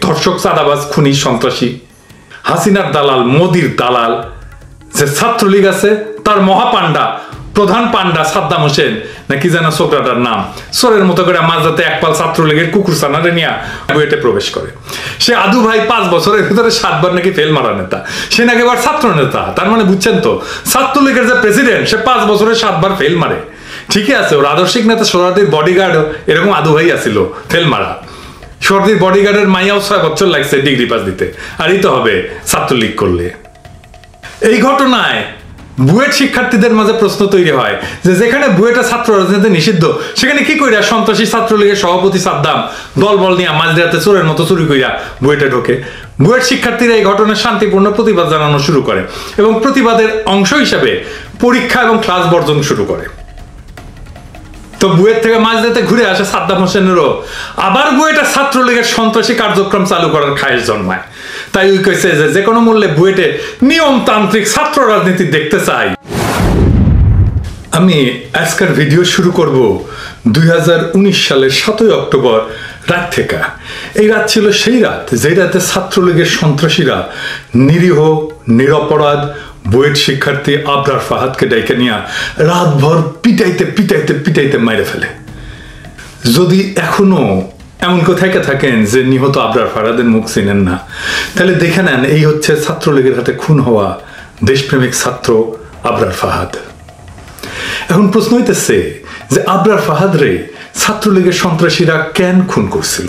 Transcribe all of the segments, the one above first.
ধর্ষক, চাঁদাবাজ, খুনি, সন্ত্রাসী, হাসিনার দালাল, মোদির দালাল যে ছাত্রলীগ আছে তার মহাপান্ডা, প্রধান পান্ডা সাদ্দাম হোসেন নাকি যেন ছোকরাটার নাম, সোরের মতো করে মাঝরাতে একপাল ছাত্রলীগের কুকুর সানারে নিয়ে বুয়েটে প্রবেশ করে। সে আদু ভাই 5 বছরের ভিতরে 7 বার নাকি ফেল মারা নেতা, সে নাকি এবার ছাত্র নেতা। তার মানে বুঝছেন তো, ছাত্রলীগের যে প্রেসিডেন্ট সে 5 বছরে 7 বার ফেল মারে। ঠিকই আছে, ওর আদর্শিক নেতা সোহরাওয়ার্দীর বডিগার্ড এরকম আদু ভাই আসিল ফেল মারা। সোহরাওয়ার্দীর বডিগার্ডের মাইয়াও 6 বছর লাগছে ডিগ্রি পাস দিতে, আর এই তো হবে ছাত্রলীগ করলে। এই ঘটনায় বুয়েট শিক্ষার্থীদের মাঝে প্রশ্ন তৈরি হয় যে যেখানে বুয়েটে ছাত্র রাজনীতি নিষিদ্ধ, সেখানে কি কইরা সন্ত্রাসী ছাত্রলীগের সভাপতি সাদ্দাম দলবল নিয়ে মাঝরাতে চোরের মতো চুরি কইরা বুয়েটে ঢোকে। বুয়েট শিক্ষার্থীরা এই ঘটনার শান্তিপূর্ণ প্রতিবাদ জানানো শুরু করে এবং প্রতিবাদের অংশ হিসাবে পরীক্ষা এবং ক্লাস বর্জন শুরু করে। তো বুয়েট থেকে মাঝরাতে ঘুরে আসে সাদ্দাম হোসেনেরও আবার বুয়েটে ছাত্রলীগের সন্ত্রাসী কার্যক্রম চালু করার খায়েশ জন্মায়। তাই ওই কইছে যে কোনো মূল্যে বুয়েটে নিয়মতান্ত্রিক ছাত্র রাজনীতি দেখতে চাই। আমি আজকের ভিডিও শুরু করব 2019 সালের 7 অক্টোবর রাত থেকে। এই রাত ছিল সেই রাত যে রাতে ছাত্রলীগের সন্ত্রাসীরা নিরীহ নিরপরাধ বুয়েট শিক্ষার্থী আবরার ফাহাদকে ডেকে নিয়ে রাতভর পিটাইতে পিটাইতে পিটাইতে মাইরে ফেলে। যদি এখনো এমন কেউ থেকে থাকেন যে নিহত আবরার ফাহাদের মুখ চিনেন না, তাহলে দেখে নেন এই হচ্ছে ছাত্রলীগের হাতে খুন হওয়া দেশপ্রেমিক ছাত্র আবরার ফাহাদ। এখন প্রশ্ন হইতেছে যে আবরার ফাহাদ রে ছাত্রলীগের সন্ত্রাসীরা কেন খুন করছিল,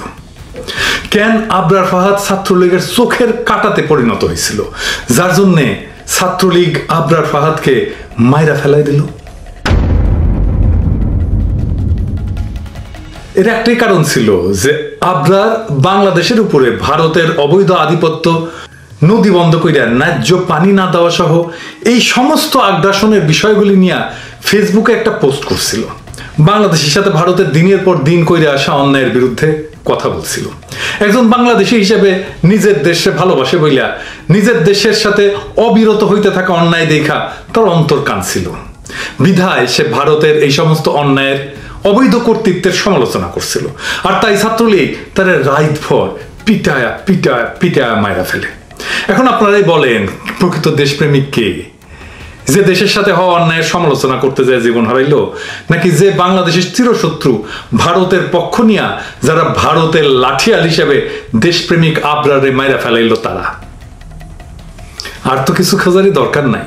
কেন আবরার ফাহাদ ছাত্রলীগের চোখের কাটাতে পরিণত হয়েছিল, যার জন্যে ছাত্রলীগ আবরার ফাহাদকে মাইরা ফেলাই দিল। এর একটাই কারণ ছিল যে আবরার বাংলাদেশের উপরে ভারতের অবৈধ আধিপত্য, নদী বন্ধ কইরা ন্যায্য পানি না দেওয়া সহ এই সমস্ত আগ্রাসনের বিষয়গুলি নিয়ে ফেসবুকে একটা পোস্ট করছিল। বাংলাদেশের সাথে ভারতের দিনের পর দিন কইরা আসা অন্যায়ের বিরুদ্ধে কথা বলছিল। একজন বাংলাদেশী হিসেবে নিজের দেশে ভালোবাসে বইলা নিজের দেশের সাথে অবিরত হইতে থাকা অন্যায় দেখা তার অন্তর কাঁদছিল। বিধায় সে ভারতের এই সমস্ত অন্যায়ের অবৈধ কর্তৃত্বের সমালোচনা করছিল। আর তাই ছাত্রলীগ তার রাতভর পিটায়া পিটায়া পিটায়া মাইরা ফেলে। এখন আপনারাই বলেন প্রকৃত দেশপ্রেমিক কে? যে দেশের সাথে হওয়া অন্যায়ের সমালোচনা করতে যায় জীবন হারাইলো, নাকি যে বাংলাদেশের চিরশত্রু ভারতের পক্ষ নিয়া যারা ভারতের লাঠিয়াল হিসেবে দেশপ্রেমিক আবরারে মাইরা ফেলাইলো তারা? আর তো কিছু খোঁজারই দরকার নাই।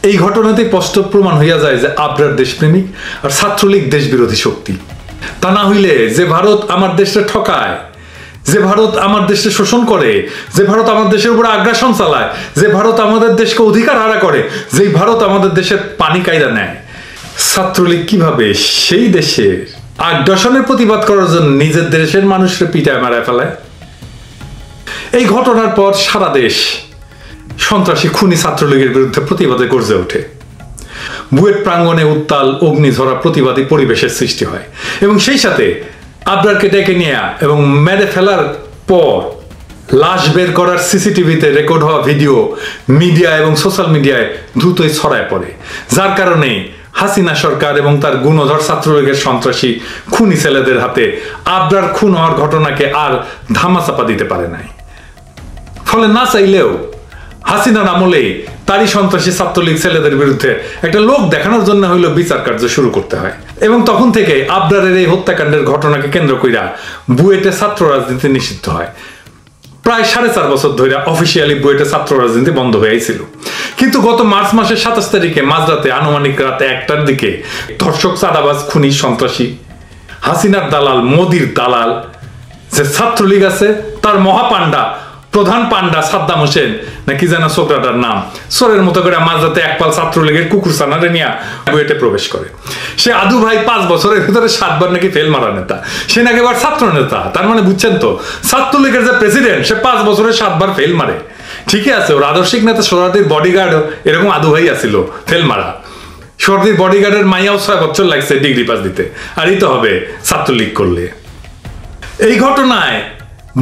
এই ঘটনাতেই স্পষ্ট প্রমাণ হইয়া যায় যে আবরার দেশপ্রেমিক আর ছাত্রলীগ দেশ বিরোধী শক্তি। তা না হইলে যে ভারত আমার দেশে ঠকায়, যে ভারত আমার দেশে শোষণ করে, যে ভারত আমার দেশের উপরে আগ্রাসন চালায়, যে ভারত আমাদের দেশকে অধিকার হারা করে, যেই ভারত আমাদের দেশের পানি কায়দা নেয়, ছাত্রলীগ কিভাবে সেই দেশের আগ্রাসনের প্রতিবাদ করার জন্য নিজের দেশের মানুষকে পিটায় মারায় ফেলায়? এই ঘটনার পর সারা দেশ সন্ত্রাসী খুনি ছাত্রলীগের বিরুদ্ধে প্রতিবাদে গর্জে ওঠে। বুয়েট প্রাঙ্গণে উত্তাল অগ্নিঝরা প্রতিবাদী পরিবেশের সৃষ্টি হয় এবং সেই সাথে আবরারকে ডেকে নিয়ে এবং মেরে ফেলার পর লাশ বের করার সিসিটিভিতে রেকর্ড হওয়া ভিডিও মিডিয়া এবং সোশ্যাল মিডিয়ায় দ্রুতই ছড়ায় পড়ে, যার কারণে হাসিনা সরকার এবং তার গুণধর ছাত্রলীগের সন্ত্রাসী খুনি ছেলেদের হাতে আবরার খুন হওয়ার ঘটনাকে আর ধামাচাপা দিতে পারে নাই। ফলে না চাইলেও হাসিনার আমলে তারই সন্ত্রাসী ছাত্রলীগ ছেলেদের বিরুদ্ধে একটা লোক দেখানোর জন্য হইল বিচার কার্য শুরু করতে হয়। এবং তখন থেকে আবরারের এই হত্যাকাণ্ডের ঘটনাকে কেন্দ্র কইরা বুয়েটে ছাত্র রাজনীতি নিষিদ্ধ হয়। প্রায় 4.5 বছর ধরে অফিসিয়ালি বুয়েটে ছাত্র রাজনীতি বন্ধ হয়েছিল। কিন্তু গত মার্চ মাসের 27 তারিখে মাঝরাতে আনুমানিক রাতে 1টার দিকে ধর্ষক, চাঁদাবাজ, খুনি, সন্ত্রাসী, হাসিনার দালাল, মোদির দালাল যে ছাত্রলীগ আছে তার মহাপান্ডা, প্রধান পান্ডা সাদ্দাম হোসেন নাকি যেন ছোকরাটার নাম, সোরের মতো করে মাঝরাতে একপাল ছাত্রলীগের কুকুর সানারে নিয়ে বুয়েটে প্রবেশ করে। সে আদু ভাই 5 বছরের ভিতরে 7 বার নাকি ফেল মারা নেতা, সে নাকি এবার ছাত্র নেতা। তার মানে বুঝছেন তো, ছাত্রলীগের যে প্রেসিডেন্ট সে 5 বছরে 7 বার ফেল মারে। ঠিকই আছে, ওর আদর্শিক নেতা সোহরাওয়ার্দীর বডিগার্ড এরকম আদু ভাই আসিল ফেল মারা। সোহরাওয়ার্দীর বডিগার্ডের মাইয়াও 6 বছর লাগছে ডিগ্রি পাস দিতে, আর এই তো হবে ছাত্রলীগ করলে। এই ঘটনায়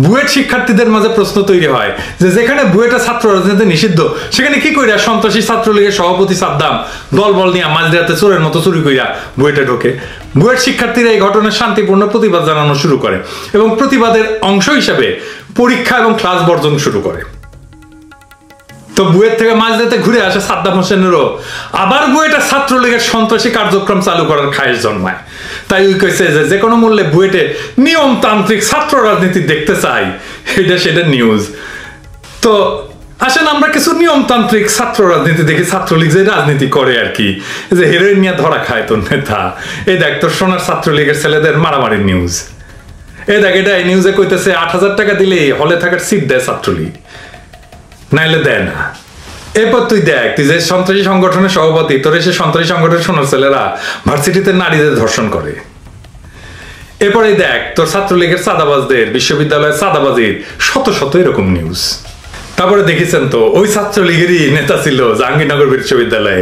বুয়েট শিক্ষার্থীদের মাঝে প্রশ্ন তৈরি হয় যে যেখানে বুয়েটে ছাত্র রাজনীতি নিষিদ্ধ, সেখানে কি কইরা সন্ত্রাসী ছাত্রলীগের সভাপতি সাদ্দাম দলবল নিয়ে মাঝরাতে চোরের মতো চুরি কইরা বুয়েটে ঢোকে। বুয়েট শিক্ষার্থীরা এই ঘটনার শান্তিপূর্ণ প্রতিবাদ জানানো শুরু করে এবং প্রতিবাদের অংশ হিসাবে পরীক্ষা এবং ক্লাস বর্জন শুরু করে। তো বুয়েট থেকে মাঝরাতে ঘুরে আসে সাদ্দাম হোসেনেরও আবার বুয়েটে ছাত্রলীগের সন্ত্রাসী কার্যক্রম চালু করার খায়েশ জন্মায়। তাই ওই কইছে যে কোনো মূল্যে বুয়েটে নিয়মতান্ত্রিক ছাত্র রাজনীতি দেখতে চাই, এটা সেটা নিউজ। তো আসেন আমরা কিছু নিয়মতান্ত্রিক ছাত্র রাজনীতি দেখি, ছাত্রলীগ যে রাজনীতি করে আর কি, যে হেরোইন নিয়ে ধরা খায় তোর নেতা। এই দেখ তোর সোনার ছাত্রলীগের ছেলেদের মারামারির নিউজ। এই দেখ এটা এই নিউজে কইতেছে 8,000 টাকা দিলে হলে থাকার সিট দেয় ছাত্রলীগ, নাইলে দেয় না। এরপর তুই দেখ তুই যে সন্ত্রাসী সংগঠনের সভাপতি, তোর সে সন্ত্রাসী সংগঠনের সোনার ছেলেরা ভার্সিটিতে নারীদের ধর্ষণ করে। এরপরে দেখ তোর ছাত্রলীগের চাঁদাবাজদের, বিশ্ববিদ্যালয়ের চাঁদাবাজির শত শত এরকম নিউজ। তারপরে দেখেছেন তো ওই ছাত্রলীগেরই নেতা ছিল জাহাঙ্গীরনগর বিশ্ববিদ্যালয়ে,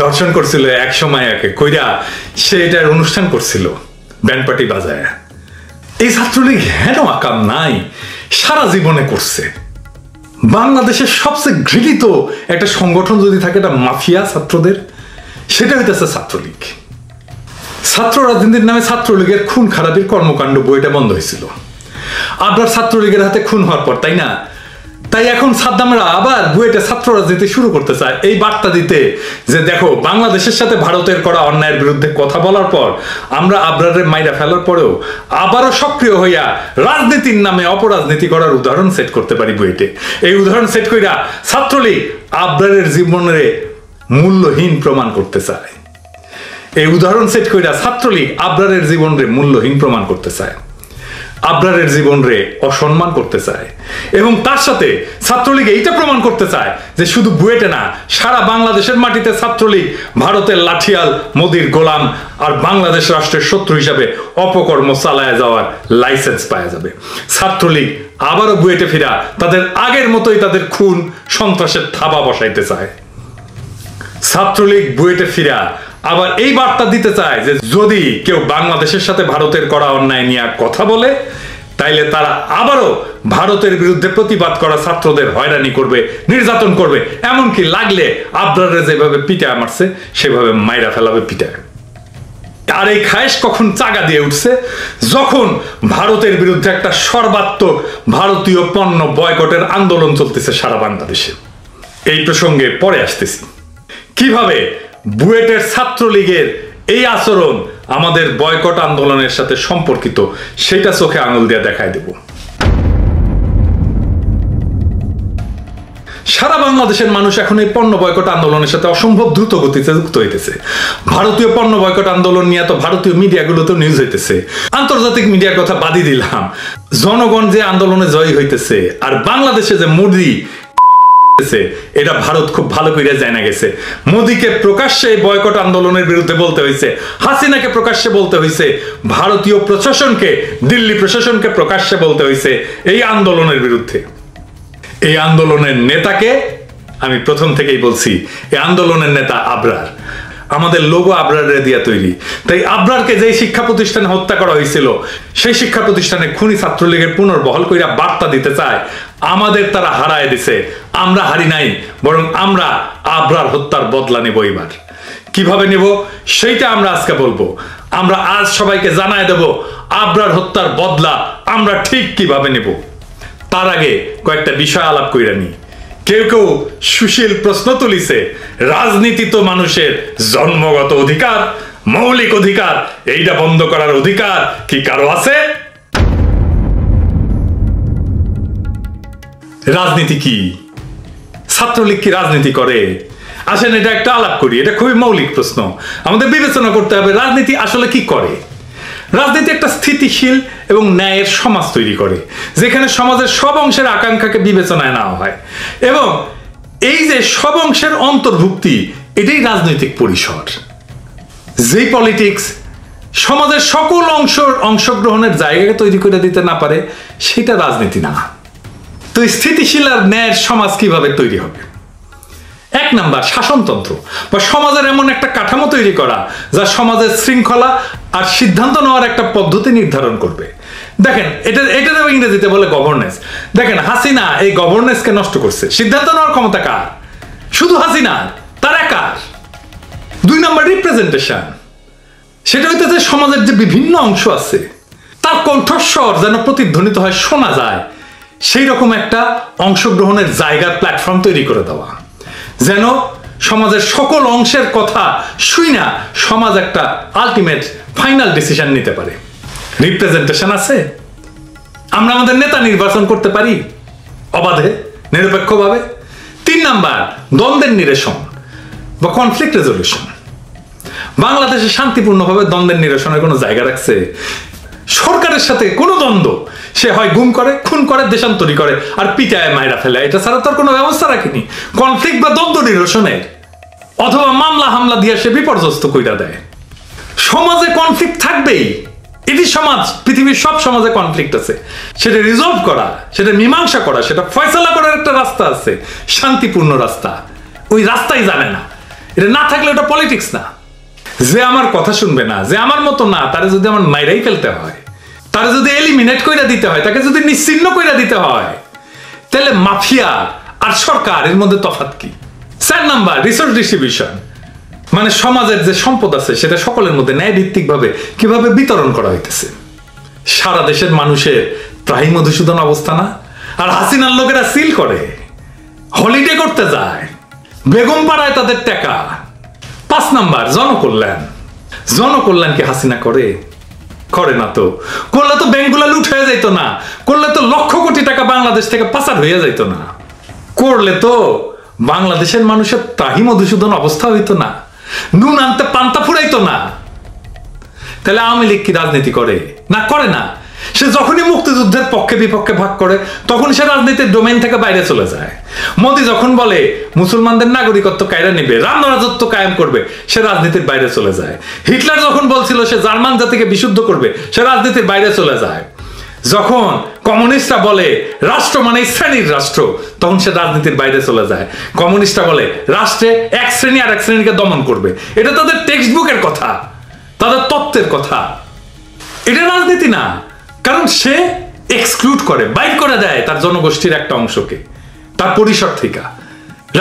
ধর্ষণ করছিল এক সময় একে কইরা, সে এটার অনুষ্ঠান করছিল ব্যান্ড পার্টি বাজায়। এই ছাত্রলীগ হেন আকাম নাই, সারা জীবনে করছে। বাংলাদেশের সবচেয়ে ঘৃণিত একটা সংগঠন যদি থাকে এটা মাফিয়া ছাত্রদের, সেটা হইতেছে ছাত্রলীগ। ছাত্র রাজনীতির নামে ছাত্রলীগের খুন খারাপির কর্মকাণ্ড বইটা বন্ধ হয়েছিল আবার ছাত্রলীগের হাতে খুন হওয়ার পর, তাই না? তাই এখন সাদ্দামরা আবার বুয়েটে ছাত্র রাজনীতি শুরু করতে চায় এই বার্তা দিতে যে দেখো বাংলাদেশের সাথে ভারতের করা অন্যায়ের বিরুদ্ধে কথা বলার পর আমরা আবরারের মাইরা ফেলার পরেও আবারও সক্রিয় হইয়া রাজনীতির নামে অপরাজনীতি করার উদাহরণ সেট করতে পারি বুয়েটে। এই উদাহরণ সেট কইরা ছাত্রলীগ আবরারের জীবনের মূল্যহীন প্রমাণ করতে চায়। এই উদাহরণ সেট কইরা ছাত্রলীগ আবরারের জীবনের মূল্যহীন প্রমাণ করতে চায়, আবরারের জীবনরে অসম্মান করতে চায়। এবং তার সাথে ছাত্রলীগ এইটা প্রমাণ করতে চায় যে শুধু বুয়েটে না, সারা বাংলাদেশের মাটিতে ছাত্রলীগ ভারতের লাঠিয়াল, মোদির গোলাম আর বাংলাদেশ রাষ্ট্রের শত্রু হিসাবে অপকর্ম চালায় যাওয়ার লাইসেন্স পাওয়া যাবে। ছাত্রলীগ আবারও বুয়েটে ফিরা তাদের আগের মতোই তাদের খুন সন্ত্রাসের থাবা বসাইতে চায়। ছাত্রলীগ বুয়েটে ফিরা আবার এই বার্তা দিতে চায় যে যদি কেউ বাংলাদেশের সাথে ভারতের করা অন্যায় নিয়ে কথা বলে, তাইলে তারা আবারও ভারতের বিরুদ্ধে প্রতিবাদ করা ছাত্রদের হয়রানি করবে, নির্যাতন করবে, এমনকি লাগলে আবরারে যেভাবে পিটায় মারছে সেভাবে মাইরা ফেলাবে পিটায়। আর এই খায়েশ কখন চাগা দিয়ে উঠছে? যখন ভারতের বিরুদ্ধে একটা সর্বাত্মক ভারতীয় পণ্য বয়কটের আন্দোলন চলতেছে সারা বাংলাদেশে। এই প্রসঙ্গে পরে আসতেছি কিভাবে বুয়েটের ছাত্রলীগের এই আচরণ আমাদের বয়কট আন্দোলনের সাথে সম্পর্কিত, সেটা চোখে আঙুল দিয়ে দেখায় দেব। সারা বাংলাদেশের মানুষ এখন এই পণ্য বয়কট আন্দোলনের সাথে অসম্ভব দ্রুত গতিতে যুক্ত হইতেছে। ভারতীয় পণ্য বয়কট আন্দোলন নিয়ে তো ভারতীয় মিডিয়াগুলোতে নিউজ হইতেছে, আন্তর্জাতিক মিডিয়ার কথা বাদই দিলাম। জনগণ যে আন্দোলনে জয়ী হইতেছে আর বাংলাদেশে যে মোদি, এটা ভারত খুব ভালো করে জানা গেছে। মোদিকে প্রকাশ্যে বয়কট আন্দোলনের বিরুদ্ধে বলতে হয়েছে, হাসিনাকে প্রকাশ্যে বলতে হয়েছে, ভারতীয় প্রশাসনকে, দিল্লি প্রশাসনকে প্রকাশ্যে বলতে হয়েছে এই আন্দোলনের বিরুদ্ধে। এই আন্দোলনের নেতাকে আমি প্রথম থেকেই বলছি, এই আন্দোলনের নেতা আবরার। আমাদের লোগো আবরারের দিয়া তৈরি। তাই আবরারকে যেই শিক্ষা প্রতিষ্ঠানে হত্যা করা হয়েছিল সেই শিক্ষা প্রতিষ্ঠানে খুনি ছাত্রলীগের পুনর্বহাল কইরা বার্তা দিতে চায় আমাদের তারা হারায় দিছে, আমরা হারি নাই, বরং আমরা আবরার হত্যার বদলা নেব। এবার কিভাবে নেব সেইটা আমরা আজকে বলবো। আমরা আজ সবাইকে জানায় দেব আবরার হত্যার বদলা আমরা ঠিক কিভাবে নেব। তার আগে কয়েকটা বিষয় আলাপ কইরা নি। কেউ কেউ সুশীল প্রশ্ন তুলিছে, রাজনীতি তো মানুষের জন্মগত অধিকার, মৌলিক অধিকার, এইটা বন্ধ করার অধিকার কি কারো আছে? রাজনীতি কি? ছাত্রলীগ কি রাজনীতি করে? আসেন এটা একটা আলাপ করি। এটা খুবই মৌলিক প্রশ্ন, আমাদের বিবেচনা করতে হবে রাজনীতি আসলে কি করে। রাজনীতি একটা স্থিতিশীল এবং ন্যায়ের সমাজ তৈরি করে, যেখানে সমাজের সব অংশের আকাঙ্ক্ষাকে বিবেচনায় নেওয়া হয় এবং এই যে সব অংশের অন্তর্ভুক্তি, এটাই রাজনৈতিক পরিসর। যেই পলিটিক্স সমাজের সকল অংশগ্রহণের জায়গাকে তৈরি করে দিতে না পারে, সেটা রাজনীতি না। তো স্থিতিশীল আর ন্যায়ের সমাজ কিভাবে তৈরি হবে? এক নাম্বার, শাসনতন্ত্র বা সমাজের এমন একটা কাঠামো তৈরি করা যা সমাজের শৃঙ্খলা আর সিদ্ধান্ত নেওয়ার একটা পদ্ধতি নির্ধারণ করবে। দেখেন এটা ইংরেজিতে বলে গভর্নেন্স। দেখেন হাসিনা এই গভর্নেন্সকে নষ্ট করছে। সিদ্ধান্ত নেওয়ার ক্ষমতা কার? শুধু হাসিনা, তার একার। দুই নাম্বার, রিপ্রেজেন্টেশন। সেটা হইতেছে সমাজের যে বিভিন্ন অংশ আছে তার কণ্ঠস্বর যেন প্রতিধ্বনিত হয়, শোনা যায়, সেই রকম একটা অংশগ্রহণের জায়গার প্ল্যাটফর্ম তৈরি করে দেওয়া, যেন সমাজের সকল অংশের কথা শুই না সমাজ একটা আলটিমেট ফাইনাল ডিসিশন নিতে পারে। রিপ্রেজেন্টেশন আছে, আমরা আমাদের নেতা নির্বাচন করতে পারি অবাধে নিরপেক্ষভাবে। 3 নাম্বার, দ্বন্দ্বের নিরসন বা কনফ্লিক্ট রেজলিউশন। বাংলাদেশে শান্তিপূর্ণভাবে দ্বন্দ্বের নিরসনের কোনো জায়গা রাখছে? সরকারের সাথে কোনো দ্বন্দ্ব, সে হয় গুম করে, খুন করে, দেশান্তরি করে আর পিটায় মায়েরা ফেলে, এটা ছাড়া তার কোনো ব্যবস্থা রাখেনি কনফ্লিক্ট বা দ্বন্দ্ব নিরসনের। অথবা মামলা হামলা দিয়ে সে বিপর্যস্ত কইরা দেয়। সমাজে কনফ্লিক্ট থাকবেই, এটি সমাজ, পৃথিবীর সব সমাজে কনফ্লিক্ট আছে, সেটা রিজলভ করা, সেটা মীমাংসা করা, সেটা ফয়সালা করার একটা রাস্তা আছে, শান্তিপূর্ণ রাস্তা। ওই রাস্তাই জানে না, এটা না থাকলে ওটা পলিটিক্স না। যে আমার কথা শুনবে না, যে আমার মতো না, তারে যদি আমার মাইরাই ফেলতে হয়, তারে যদি এলিমিনেট কইরা দিতে হয়, তাকে যদি নিশ্চিহ্ন কইরা দিতে হয়, তাহলে মাফিয়া আর সরকার এর মধ্যে তফাৎ কি? 4 নাম্বার, রিসোর্স ডিস্ট্রিবিউশন, মানে সমাজের যে সম্পদ আছে সেটা সকলের মধ্যে ন্যায় ভিত্তিক ভাবে কিভাবে বিতরণ করা হইতেছে। সারা দেশের মানুষের ত্রাহি মধুসূদন অবস্থা না? আর হাসিনার লোকেরা সিল করে, হলিডে করতে যায়, বেগম পাড়ায় তাদের টাকা। 5 নাম্বার, জনকল্যাণ। জনকল্যাণ কি হাসিনা করে? করে না তো। করলে তো ব্যাংকগুলা লুট হয়ে যাইতো না, করলে তো লক্ষ কোটি টাকা বাংলাদেশ থেকে পাচার হয়ে যাইতো না, করলে তো বাংলাদেশের মানুষের ত্রাহি মধুসূদন অবস্থা হইতো না, নুন আনতে পান্তা ফুরাইতো না। তাহলে আওয়ামী লীগ কি রাজনীতি করে? না, করে না। সে যখনই মুক্তিযুদ্ধের পক্ষে বিপক্ষে ভাগ করে তখন সে রাজনীতির ডোমেইন থেকে বাইরে চলে যায়। মোদি যখন বলে মুসলমানদের নাগরিকত্ব কায়রা নিবে, রাম রাজত্ব কায়েম করবে, সে রাজনীতির বাইরে চলে যায়। হিটলার যখন বলছিল সে জার্মান জাতিকে বিশুদ্ধ করবে, সে রাজনীতির বাইরে চলে যায়। যখন কমিউনিস্টরা বলে রাষ্ট্র মানে শ্রেণীর রাষ্ট্র, তখন সে রাজনীতির বাইরে চলে যায়। কমিউনিস্টরা বলে রাষ্ট্রে এক শ্রেণী আর এক শ্রেণীকে দমন করবে, এটা তাদের টেক্সট বুকের কথা, তাদের তত্ত্বের কথা, এটা রাজনীতি না। কারণ সে এক্সক্লুড করে, বাইর করে দেয় তার জনগোষ্ঠীর একটা অংশকে তার পরিসর থেকে।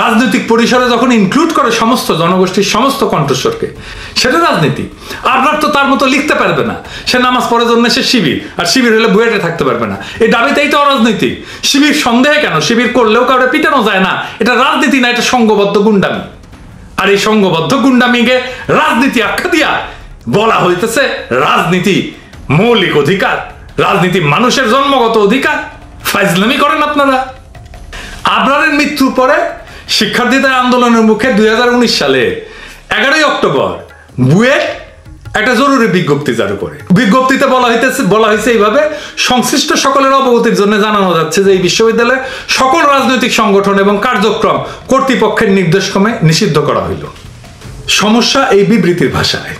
রাজনৈতিক পরিসরে যখন ইনক্লুড করে সমস্ত জনগোষ্ঠীর সমস্ত কণ্ঠস্বরকে, সেটা রাজনীতি। আপনার তো তার মতো লিখতে পারবে না, সে নামাজ পড়ার জন্য সে শিবির, আর শিবির হলে বুয়েটে থাকতে পারবে না, এই দাবিতেই তো অরাজনৈতিক। শিবির সন্দেহে কেন? শিবির করলেও কাউকে পিটানো যায় না, এটা রাজনীতি না, এটা সংঘবদ্ধ গুন্ডামি। আর এই সংঘবদ্ধ গুন্ডামিকে রাজনীতি আখ্যা দিয়া বলা হইতেছে রাজনীতি মৌলিক অধিকার, রাজনীতি মানুষের জন্মগত অধিকার। ফাইজলামি করেন আপনারা। আবরারের মৃত্যুর পরে শিক্ষার্থীদের আন্দোলনের মুখে 2019 সালে 11 অক্টোবর বুয়েট একটা জরুরি বিজ্ঞপ্তি জারি করে। বিজ্ঞপ্তিতে বলা হয়েছে এইভাবে, সংশ্লিষ্ট সকলের অবগতির জন্য জানানো যাচ্ছে যে এই বিশ্ববিদ্যালয়ে সকল রাজনৈতিক সংগঠন এবং কার্যক্রম কর্তৃপক্ষের নির্দেশক্রমে নিষিদ্ধ করা হইল। সমস্যা এই বিবৃতির ভাষায়।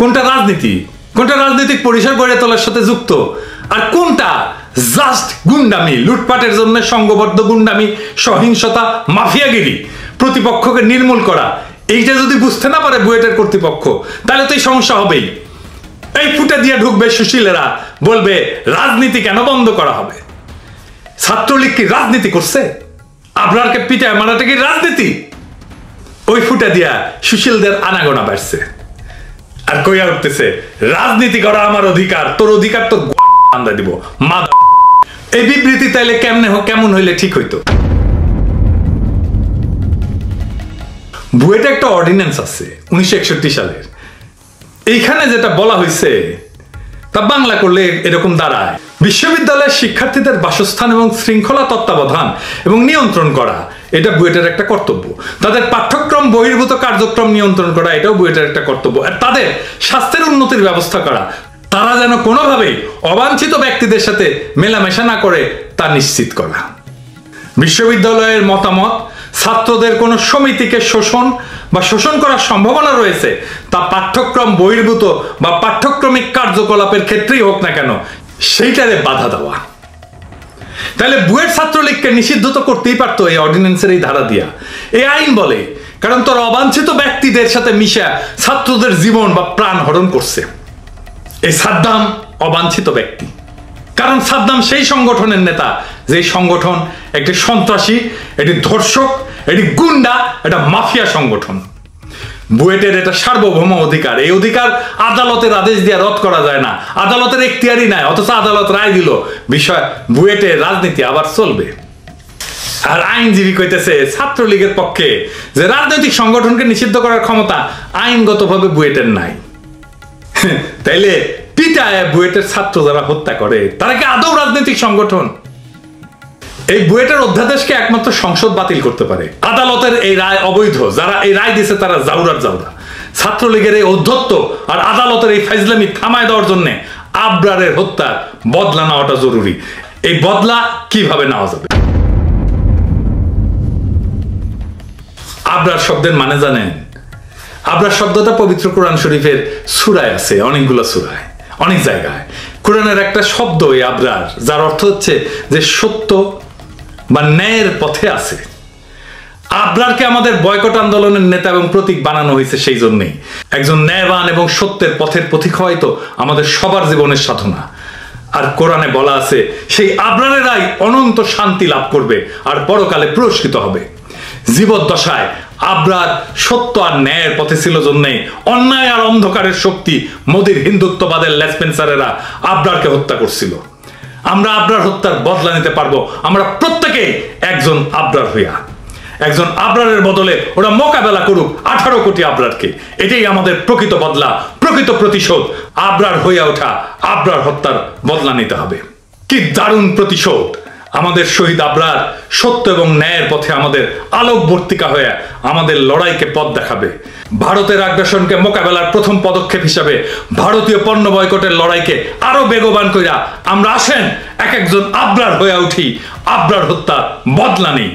কোনটা রাজনীতি, কোনটা রাজনৈতিক পরিসর গড়ে তোলার সাথে যুক্ত, আর কোনটা জাস্ট গুন্ডামি, লুটপাটের জন্য সংঘবদ্ধ গুন্ডামি, সহিংসতা, মাফিয়াগিরি, প্রতিপক্ষকে নির্মূল করা, এইটা যদি বুঝতে না পারে বুয়েটের কর্তৃপক্ষ, তাহলে তো এই সমস্যা হবেই। এই ফুটে দিয়ে ঢুকবে সুশীলেরা, বলবে রাজনীতি কেন বন্ধ করা হবে? ছাত্রলীগ কি রাজনীতি করছে? আবরারকে পিটায় মারাটা কি রাজনীতি? ওই ফুটে দিয়া সুশীলদের আনাগোনা বাড়ছে, আর কইয়া উঠতেছে রাজনীতি করা আমার অধিকার, তোর অধিকার তো আন্দা দিব মা। এই বিবৃতি তাইলে কেমন হইলে ঠিক হইতো? বুয়েটে একটা অর্ডিন্যান্স আছে 1961 সালের, এইখানে যেটা বলা হয়েছে তা বাংলা করলে এরকম দাঁড়ায়, বিশ্ববিদ্যালয়ের শিক্ষার্থীদের বাসস্থান এবং শৃঙ্খলা তত্ত্বাবধান এবং নিয়ন্ত্রণ করা এটা বুয়েটের একটা কর্তব্য। তাদের পাঠ্যক্রম বহির্ভূত কার্যক্রম নিয়ন্ত্রণ করা এটাও বুয়েটের একটা কর্তব্য। আর তাদের স্বাস্থ্যের উন্নতির ব্যবস্থা করা, তারা যেন কোনোভাবেই অবাঞ্ছিত ব্যক্তিদের সাথে মেলামেশা না করে তা নিশ্চিত করা। বিশ্ববিদ্যালয়ের মতামত ছাত্রদের কোনো সমিতিকে শোষণ করার সম্ভাবনা রয়েছে তা পাঠ্যক্রম বহির্ভূত বা পাঠ্যক্রমিক কার্যকলাপের ক্ষেত্রেই হোক না কেন সেইটারে বাধা দেওয়া। তাহলে বুয়েট ছাত্রলীগকে নিষিদ্ধ তো করতেই পারতো এই অর্ডিন্যান্সের এই ধারা দিয়া। এই আইন বলে কারণ তোর অবাঞ্ছিত ব্যক্তিদের সাথে মিশা ছাত্রদের জীবন বা প্রাণ হরণ করছে। এই সাদ্দাম অবাঞ্ছিত ব্যক্তি, কারণ সাদ্দাম সেই সংগঠনের নেতা যে সংগঠন একটি সন্ত্রাসী, একটি ধর্ষক, একটি গুন্ডা, একটা মাফিয়া সংগঠন। বুয়েটের এটা সার্বভৌম অধিকার। এই অধিকার আদালতের আদেশ দিয়ে রদ করা যায় না, আদালতের এখতিয়ারই নাই, অথচ আদালত রায় দিল বিষয় বুয়েটের রাজনীতি আবার চলবে। আর আইনজীবী কইতেছে ছাত্রলীগের পক্ষে যে রাজনৈতিক সংগঠনকে নিষিদ্ধ করার ক্ষমতা আইনগতভাবে বুয়েটের নাই। তাইলে পিটায় বুয়েটের ছাত্র যারা হত্যা করে তারা কি আদৌ রাজনৈতিক সংগঠন? এই বুয়েটের অধ্যাদেশকে একমাত্র সংসদ বাতিল করতে পারে। আদালতের এই রায় অবৈধ, যারা এই রায় দিছে তারা জাউরার জাউরা। ছাত্রলীগের এই অধ্যত্ব আর আদালতের এই ফাইজলামি থামায় দেওয়ার জন্য আবরারের হত্যা বদলা নেওয়াটা জরুরি। এই বদলা কিভাবে নেওয়া যাবে? আবরার শব্দের মানে জানেন? আবরার শব্দটা পবিত্র কোরআন শরীফের সূরায় আছে, অনেকগুলো সূরায়, অনেক জায়গায়। কোরআনের একটা শব্দ এই আবরার, যার অর্থ হচ্ছে যে সত্য বা ন্যায়ের পথে আছে। আবরারকে আমাদের বয়কট আন্দোলনের নেতা এবং প্রতীক বানানো হয়েছে সেই জন্যই। একজন ন্যায়বান এবং সত্যের পথের পথিক হওয়াই তো আমাদের সবার জীবনের সাধনা। আর কোরআনে বলা আছে সেই আবরারেরাই অনন্ত শান্তি লাভ করবে আর পরকালে পুরস্কৃত হবে। জীবদ্দশায় আবরার সত্য আর ন্যায়ের পথে ছিল জন্যই অন্যায় আর অন্ধকারের শক্তি মোদির হিন্দুত্ববাদের লেসপেন্সারেরা আবরারকে হত্যা করছিল। আমরা আবরার হত্যার বদলা নিতে পারবো, আমরা প্রত্যেকেই একজন আবরার হইয়া। একজন আবরারের বদলে ওরা মোকাবেলা করুক 18 কোটি আবরারকে। এটাই আমাদের প্রকৃত বদলা, প্রকৃত প্রতিশোধ। আবরার হইয়া ওঠা, আবরার হত্যার বদলা নিতে হবে। কি দারুণ প্রতিশোধ! আমাদের শহীদ আবরার সত্য এবং ন্যায়ের পথে আমাদের আলোকবর্তিকা হয়ে আমাদের লড়াইকে পথ দেখাবে। ভারতের আগ্রাসনকে মোকাবেলার প্রথম পদক্ষেপ হিসাবে ভারতীয় পণ্য বয়কটের লড়াইকে আরো বেগবান কইরা আমরা আসেন এক একজন আবরার হয়ে উঠি, আবরার হত্যা বদলা নেই।